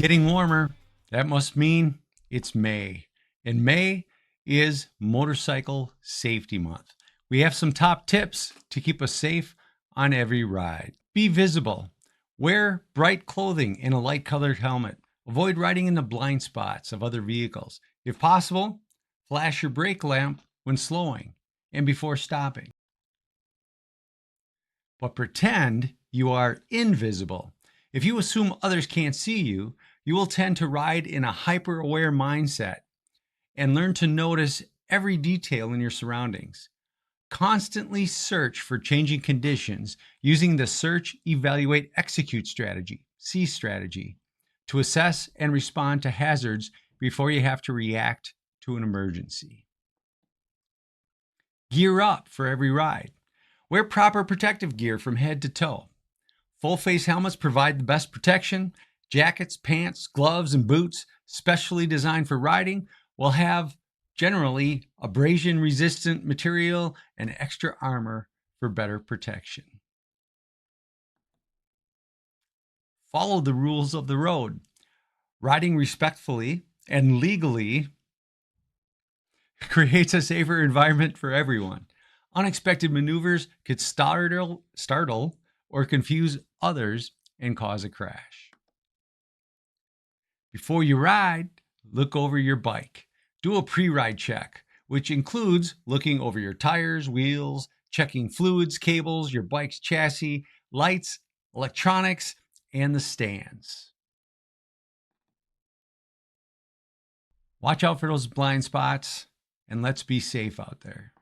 Getting warmer. That must mean it's May. And May is Motorcycle Safety Month. We have some top tips to keep us safe on every ride. Be visible. Wear bright clothing and a light colored helmet. Avoid riding in the blind spots of other vehicles. If possible, flash your brake lamp when slowing and before stopping. But pretend you are invisible. If you assume others can't see you, you will tend to ride in a hyper-aware mindset and learn to notice every detail in your surroundings. Constantly search for changing conditions using the Search, Evaluate, Execute strategy, C strategy, to assess and respond to hazards before you have to react to an emergency. Gear up for every ride. Wear proper protective gear from head to toe. Full face helmets provide the best protection. Jackets, pants, gloves, and boots, specially designed for riding, will have generally abrasion-resistant material and extra armor for better protection. Follow the rules of the road. Riding respectfully and legally creates a safer environment for everyone. Unexpected maneuvers could startle or confuse others and cause a crash. Before you ride, look over your bike. Do a pre-ride check, which includes looking over your tires, wheels, checking fluids, cables, your bike's chassis, lights, electronics, and the stands. Watch out for those blind spots, and let's be safe out there.